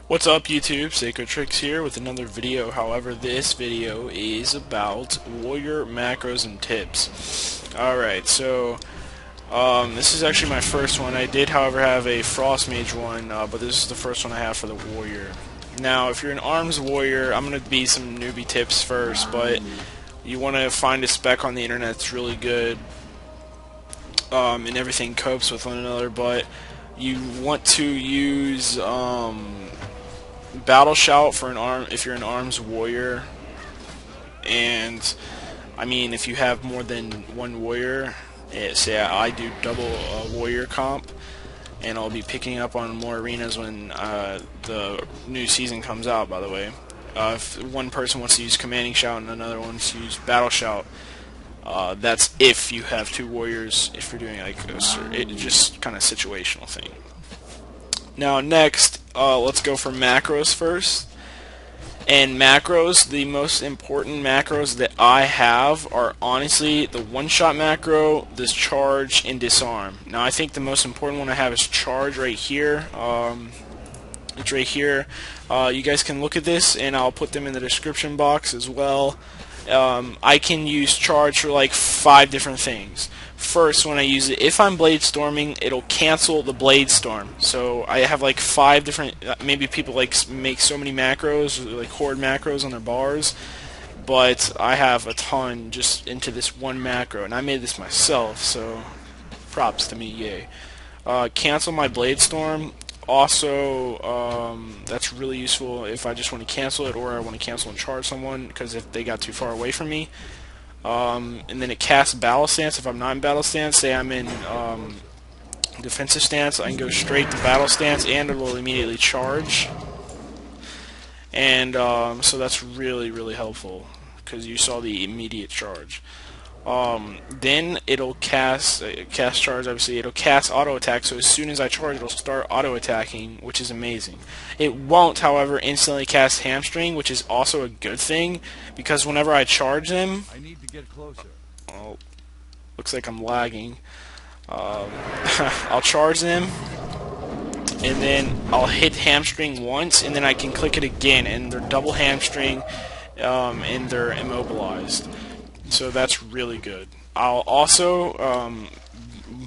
What's up YouTube, Tricks here with another video. However, this video is about warrior macros and tips. Alright, so this is actually my first one. I did however have a Frost Mage one, but this is the first one I have for the warrior. Now if you're an arms warrior, I'm going to be some newbie tips first, but you want to find a spec on the internet that's really good, and everything copes with one another, but you want to use Battle Shout for an arm if you're an arms warrior, and I mean if you have more than one warrior, say I do double warrior comp, and I'll be picking up on more arenas when the new season comes out, by the way. If one person wants to use Commanding Shout and another wants to use Battle Shout, that's if you have two warriors, if you're doing like just kind of situational thing. Now next, let's go for macros first. And macros, the most important macros that I have are honestly the one-shot macro, this charge, and disarm. Now I think the most important one I have is charge right here. It's right here. You guys can look at this, and I'll put them in the description box as well. I can use charge for like 5 different things. First, when I use it, if I'm Bladestorming, it'll cancel the Bladestorm. So I have like 5 different, maybe people like make so many macros, like horde macros on their bars, but I have a ton just into this one macro, and I made this myself, so props to me, yay. Cancel my Bladestorm. Also, that's really useful if I just want to cancel it, or I want to cancel and charge someone, because if they got too far away from me. And then it casts battle stance. If I'm not in battle stance, say I'm in defensive stance, I can go straight to battle stance, and it will immediately charge. And so that's really helpful, because you saw the immediate charge. Then it'll cast charge. Obviously, it'll cast auto attack. So as soon as I charge, it'll start auto attacking, which is amazing. It won't, however, instantly cast Hamstring, which is also a good thing, because whenever I charge them, I need to get closer. oh, looks like I'm lagging. I'll charge them, and then I'll hit Hamstring once, and then I can click it again, and they're double Hamstring, and they're immobilized. So that's really good. I'll also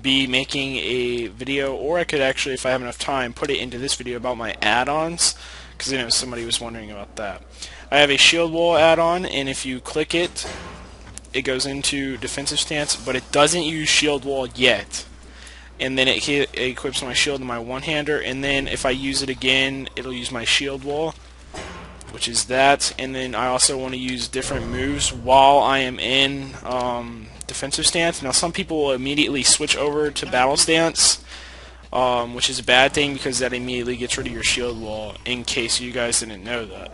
be making a video, or I could actually, if I have enough time, put it into this video about my add-ons, because I know somebody was wondering about that. I have a shield wall add-on, and if you click it, it goes into defensive stance, but it doesn't use shield wall yet. And then it equips my shield and my one-hander, and then if I use it again, it'll use my shield wall, which is that. And then I also want to use different moves while I am in defensive stance. Now some people will immediately switch over to battle stance, which is a bad thing, because that immediately gets rid of your shield wall, in case you guys didn't know that.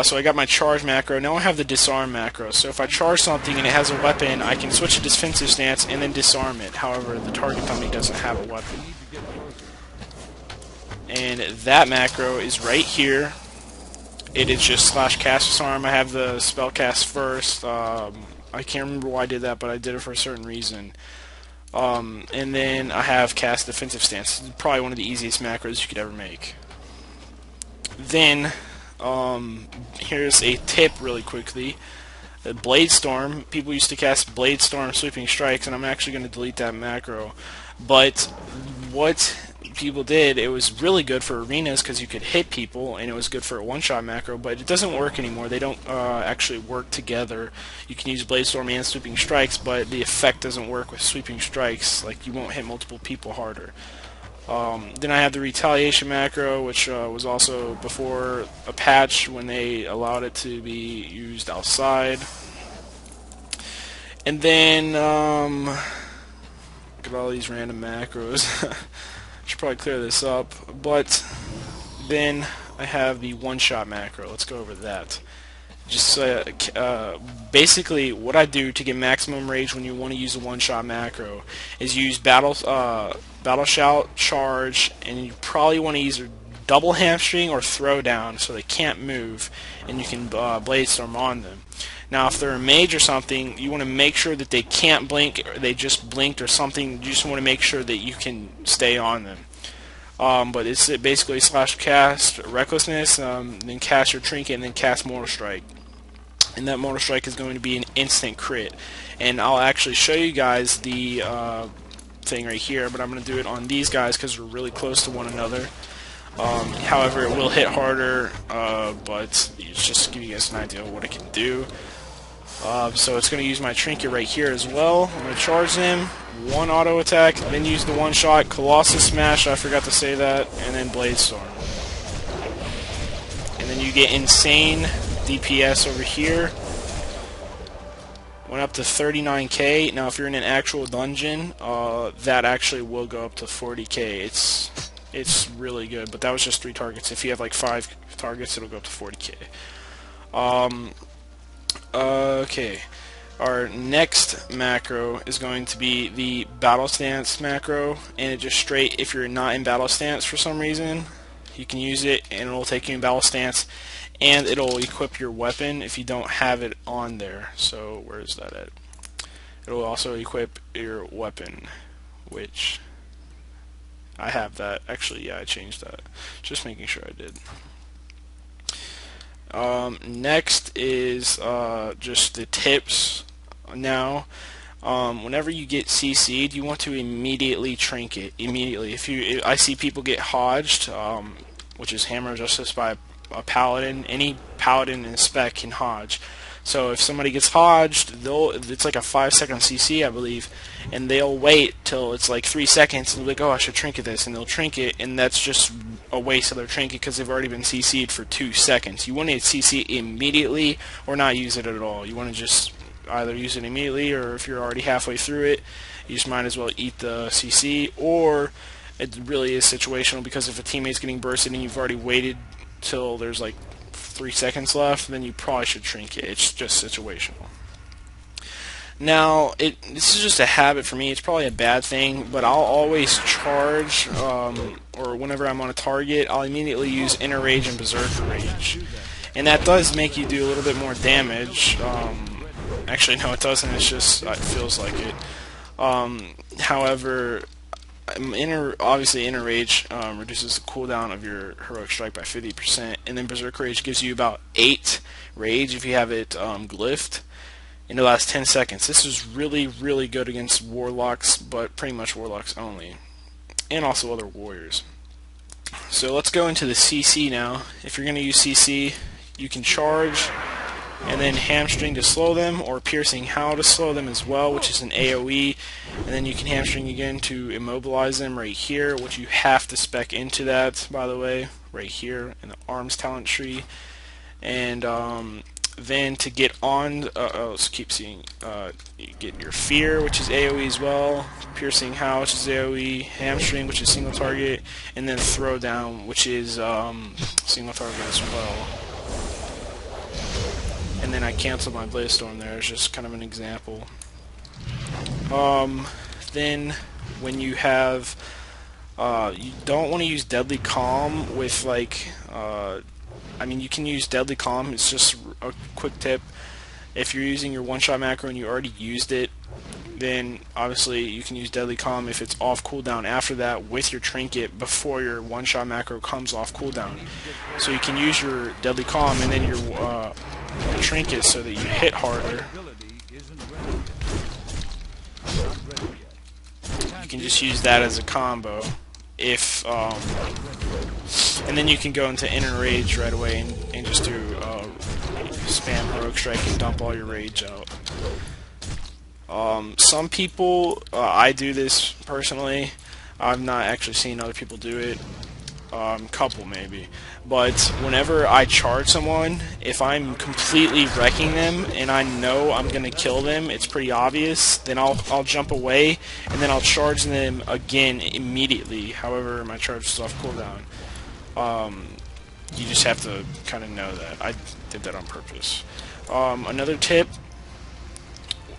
So I got my charge macro. Now I have the disarm macro. So if I charge something and it has a weapon, I can switch to defensive stance and then disarm it. However, the target dummy doesn't have a weapon. And that macro is right here. It is just /cast disarm. I have the spell cast first. I can't remember why I did that, but I did it for a certain reason. And then I have cast defensive stance. It's probably one of the easiest macros you could ever make. Then here's a tip really quickly. Bladestorm. People used to cast Bladestorm sweeping strikes, and I'm actually going to delete that macro. But what people did, it was really good for arenas because you could hit people, and it was good for a one-shot macro, but it doesn't work anymore. They don't actually work together. You can use Bladestorm and sweeping strikes, but the effect doesn't work with sweeping strikes. Like, you won't hit multiple people harder. Then I have the retaliation macro, which was also before a patch when they allowed it to be used outside. And then look at all these random macros. Should probably clear this up. But then I have the one-shot macro. Let's go over that. Just basically what I do to get maximum rage when you want to use a one-shot macro is use battle shout, charge, and you probably want to either double hamstring or throw down so they can't move, and you can Bladestorm on them. Now if they're a mage or something, you want to make sure that they can't blink, or they just blinked or something. You just want to make sure that you can stay on them. But it's basically slash cast Recklessness, then cast your trinket, and then cast Mortal Strike. And that Mortal Strike is going to be an instant crit. And I'll actually show you guys the thing right here, but I'm going to do it on these guys because we're really close to one another. However, it will hit harder, but it's just to give you guys an idea of what it can do. So it's going to use my trinket right here as well. I'm going to charge them, one auto attack, then use the one shot, Colossus Smash, I forgot to say that, and then Bladestorm. And then you get insane DPS over here. Went up to 39k. Now if you're in an actual dungeon, that actually will go up to 40k. It's really good, but that was just 3 targets. If you have like 5 targets, it'll go up to 40k. Okay, our next macro is going to be the battle stance macro, and it just straight, if you're not in battle stance for some reason, you can use it and it'll take you in battle stance, and it'll equip your weapon if you don't have it on there. So where is that at? It'll also equip your weapon, which I have that. Actually, yeah, I changed that. Just making sure I did. Next is just the tips. Now, whenever you get CC'd, you want to immediately trinket. Immediately. I see people get hodged, which is hammer justice by a paladin. Any paladin in spec can hodge. So if somebody gets hodged, it's like a 5-second CC, I believe, and they'll wait till it's like 3 seconds, and they'll be like, oh, I should trinket this, and they'll trinket, and that's just a waste of their trinket because they've already been CC'd for 2 seconds. You want to CC immediately or not use it at all. You want to just either use it immediately, or if you're already halfway through it, you just might as well eat the CC, or it really is situational, because if a teammate's getting bursted and you've already waited till there's like 3 seconds left, then you probably should trinket. It's just situational. Now, this is just a habit for me. It's probably a bad thing, but I'll always charge, or whenever I'm on a target, I'll immediately use Inner Rage and Berserker Rage. And that does make you do a little bit more damage. Actually, no, it doesn't. It's just, it feels like it. However, obviously Inner Rage reduces the cooldown of your Heroic Strike by 50%, and then Berserker Rage gives you about 8 Rage if you have it glyphed in the last 10 seconds. This is really, really good against Warlocks, but pretty much Warlocks only, and also other warriors. So let's go into the CC now. If you're going to use CC, you can charge, and then Hamstring to slow them, or Piercing How to slow them as well, which is an AoE, and then you can Hamstring again to immobilize them right here, which you have to spec into that, by the way, right here in the arms talent tree. And then to get on, let's keep seeing, you get your Fear, which is AoE as well, Piercing How, which is AoE, Hamstring, which is single target, and then Throwdown, which is single target as well. And then I canceled my Bladestorm there. It's just kind of an example. Then when you have, you don't want to use Deadly Calm with like, I mean, you can use Deadly Calm. It's just a quick tip. If you're using your one-shot macro and you already used it, then obviously you can use Deadly Calm if it's off cooldown after that with your trinket before your one-shot macro comes off cooldown. So you can use your Deadly Calm and then your trinket so that you hit harder. You can just use that as a combo. If and then you can go into Inner Rage right away and just do spam Heroic Strike and dump all your rage out. Some people, I do this personally. I've not actually seen other people do it. Couple maybe. But whenever I charge someone, if I'm completely wrecking them and I know I'm gonna kill them, it's pretty obvious, then I'll jump away and then I'll charge them again immediately. However, my charge is off cooldown. You just have to kind of know that. I did that on purpose. Another tip,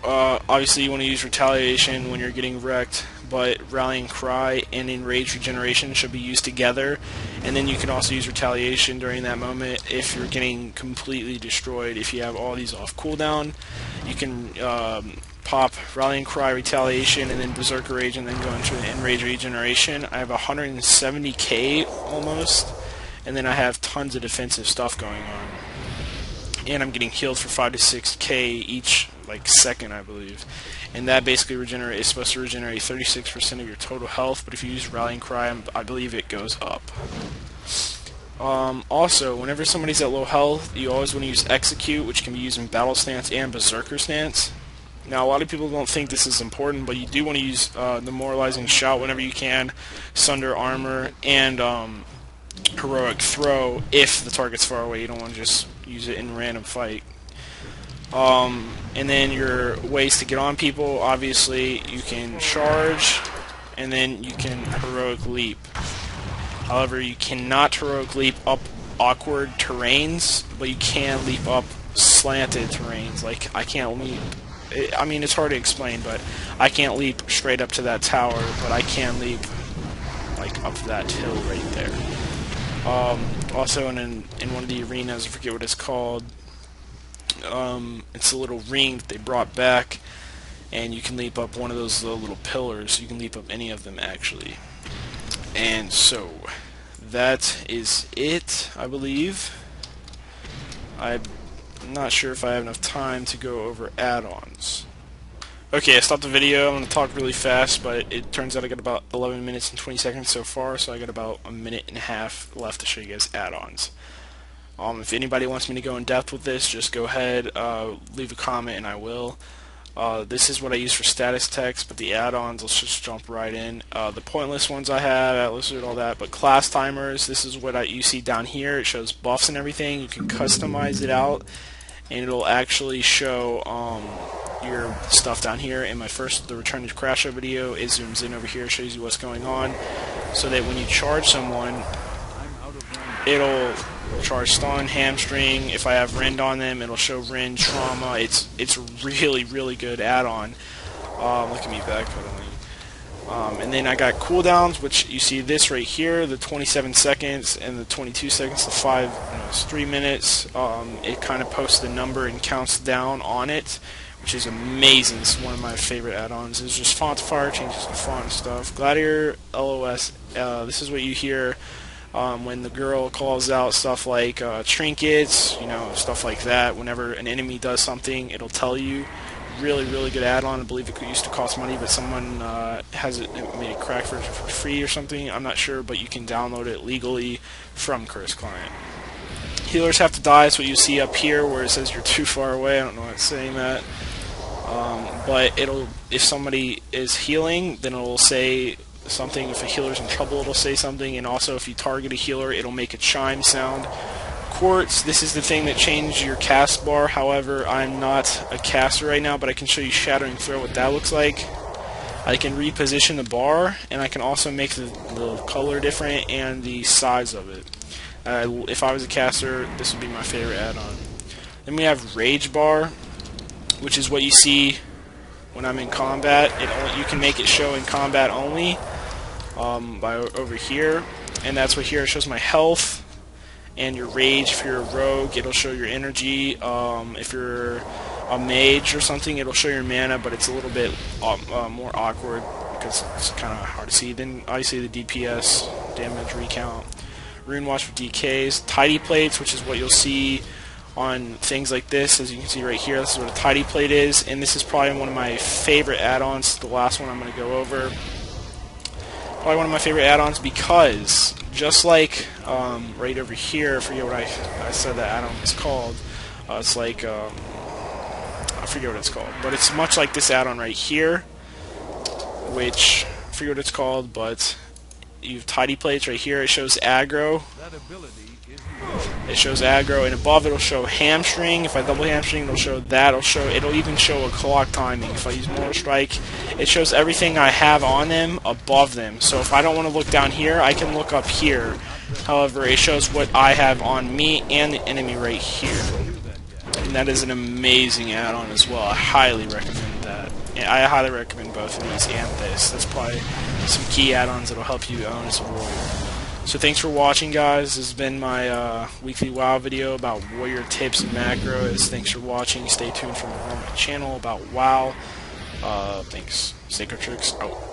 obviously you want to use Retaliation when you're getting wrecked, but Rallying Cry and Enrage Regeneration should be used together, and then you can also use Retaliation during that moment if you're getting completely destroyed. If you have all these off cooldown, you can pop Rallying Cry, Retaliation, and then Berserker Rage, and then go into Enrage Regeneration. I have 170k almost, and then I have tons of defensive stuff going on. And I'm getting healed for 5 to 6k each like second, I believe. And that basically is supposed to regenerate 36% of your total health, but if you use Rallying Cry, I believe it goes up. Also, whenever somebody's at low health, you always want to use Execute, which can be used in Battle Stance and Berserker Stance. Now, a lot of people don't think this is important, but you do want to use Demoralizing Shout whenever you can, Sunder Armor, and Heroic Throw if the target's far away. You don't want to just use it in random fight. And then your ways to get on people, obviously, you can charge, and then you can Heroic Leap. However, you cannot Heroic Leap up awkward terrains, but you can leap up slanted terrains. Like, I can't leap. I mean, it's hard to explain, but I can't leap straight up to that tower, but I can leap, like, up that hill right there. Also, in one of the arenas, I forget what it's called, it's a little ring that they brought back, and you can leap up one of those little pillars. You can leap up any of them, actually. And so, that is it, I believe. I'm not sure if I have enough time to go over add-ons. Okay, I stopped the video. I'm going to talk really fast, but it turns out I got about 11 minutes and 20 seconds so far, so I got about a minute and a half left to show you guys add-ons. If anybody wants me to go in depth with this, just go ahead, leave a comment, and I will. This is what I use for status text, but the add-ons, let's just jump right in. The pointless ones I have, Atlas and all that, but class timers, this is what you see down here. It shows buffs and everything. You can customize it out, and it'll actually show your stuff down here. In the Return to Crasher video, it zooms in over here, shows you what's going on, so that when you charge someone, it'll charge stun, hamstring. If I have rend on them, it'll show rend, trauma. It's a really, really good add-on. Look at me backpedaling. And then I got cooldowns, which you see this right here, the 27 seconds and the 22 seconds, the 3 minutes. It kind of posts the number and counts down on it, which is amazing. This is one of my favorite add-ons. It's just Fontifier, changes the font and stuff. Gladiator, LOS, this is what you hear when the girl calls out stuff like trinkets, stuff like that. Whenever an enemy does something, it'll tell you. Really, really good add-on. I believe it used to cost money, but someone has made a crack version for free or something. I'm not sure, but you can download it legally from Curse Client. Healers have to die. That's what you see up here where it says you're too far away. I don't know why it's saying that. But if somebody is healing, then it'll say something. If a healer's in trouble, it'll say something. And also, if you target a healer, it'll make a chime sound. Quartz, this is the thing that changed your cast bar. However, I'm not a caster right now, but I can show you Shattering Throw, what that looks like. I can reposition the bar, and I can also make the color different and the size of it. If I was a caster, this would be my favorite add-on. Then we have Rage Bar, which is what you see when I'm in combat. You can make it show in combat only by over here, and that's what here. It shows my health and your rage. If you're a rogue, it'll show your energy. If you're a mage or something, it'll show your mana, but it's a little bit more awkward because it's kind of hard to see. Then obviously the DPS, damage recount. Rune Watch for DKs. Tidy Plates, which is what you'll see on things like this. As you can see right here, this is what a Tidy Plate is, and this is probably one of my favorite add-ons. The last one I'm going to go over. Probably one of my favorite add-ons because just like right over here, I forget what I said that add-on is called. It's like I forget what it's called, but it's much like this add-on right here, which I forget what it's called, but you have Tidy Plates right here. It shows aggro. It shows aggro, and above it'll show hamstring. If I double hamstring, it'll show that. It'll even show a clock timing. If I use Mortal Strike, it shows everything I have on them above them. So if I don't want to look down here, I can look up here. However, it shows what I have on me and the enemy right here. And that is an amazing add-on as well. I highly recommend that. And I highly recommend both of these and this. That's probably some key add-ons that will help you own as a warrior. So thanks for watching, guys. This has been my weekly WoW video about warrior tips and macros. Thanks for watching. Stay tuned for more on my channel about WoW. Thanks. Sacred Tricks out.